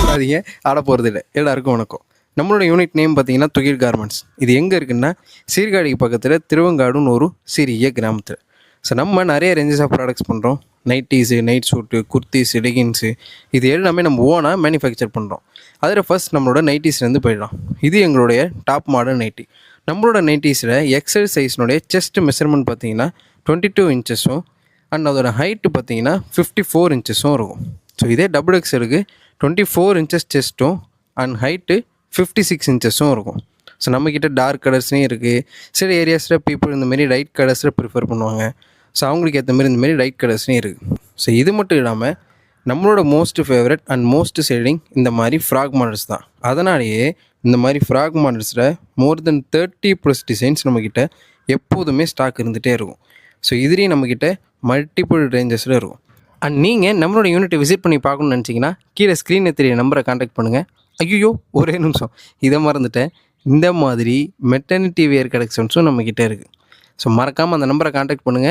ஆடாதீங்க, ஆட போகிறதில்ல. எல்லாருக்கும் வணக்கம். நம்மளோட யூனிட் நேம் பார்த்தீங்கன்னா துகில் கார்மெண்ட்ஸ். இது எங்கே இருக்குன்னா சீர்காழிக்கு பக்கத்தில் திருவங்காடுன்னு ஒரு சிறிய கிராமத்தில். ஸோ நம்ம நிறைய ரேஞ்சஸ் ஆஃப் ப்ராடக்ட்ஸ் பண்ணுறோம். நைட்டீஸு, நைட் சூட்டு, குர்த்திஸு, லெகின்ஸு, இது எல்லாமே நம்ம ஓனாக மேனுஃபேக்சர் பண்ணுறோம். அதில் ஃபர்ஸ்ட் நம்மளோட நைட்டீஸ்லேருந்து போயிடலாம். இது எங்களுடைய டாப் மாடல் நைட்டி. நம்மளோட நைட்டீஸில் எக்ஸல் சைஸ்னுடைய செஸ்ட் மெஷர்மெண்ட் பார்த்தீங்கன்னா 22 இன்ச்சஸும் அண்ட் அதோட ஹைட்டு பார்த்தீங்கன்னா 54 இன்ச்சஸும் இருக்கும். ஸோ இதே டபுள் எக்ஸலுக்கு 24 இன்ச்சஸ் செஸ்ட்டும் அண்ட் ஹைட்டு 56 இன்ச்சஸும் இருக்கும். ஸோ நம்மக்கிட்ட டார்க் கலர்ஸ்லேயும் இருக்குது. சில ஏரியாஸில் பீப்புள் இந்தமாரி லைட் கலர்ஸில் ப்ரிஃபர் பண்ணுவாங்க. ஸோ அவங்களுக்கு ஏற்ற மாதிரி இந்தமாரி லைட் கலர்ஸ்லேயும் இருக்குது. ஸோ இது மட்டும் இல்லாமல் நம்மளோட most favourite and most selling இந்த மாதிரி ஃப்ராக் மாடல்ஸ் தான். அதனாலேயே இந்த மாதிரி ஃப்ராக் மாடல்ஸில் மோர் தென் 30+ டிசைன்ஸ் நம்மக்கிட்ட எப்போதுமே ஸ்டாக் இருந்துகிட்டே இருக்கும். ஸோ இதுலேயும் நம்மக்கிட்ட மல்டிபிள் ரேஞ்சஸில் இருக்கும். அண்ட் நீங்கள் நம்மளோட யூனிட்டை விசிட் பண்ணி பார்க்கணுன்னு நினச்சிங்கன்னா கீழே ஸ்க்ரீனில் தெரிய நம்பரை காண்டாக்ட் பண்ணுங்கள். ஐயோ ஒரே நிமிஷம், இதை மறந்துட்டேன். இந்த மாதிரி மெட்டர்னிட்டி வேர் கலெக்ஷன்ஸும் நம்மக்கிட்ட இருக்குது. ஸோ மறக்காமல் அந்த நம்பரை காண்டாக்ட் பண்ணுங்கள்.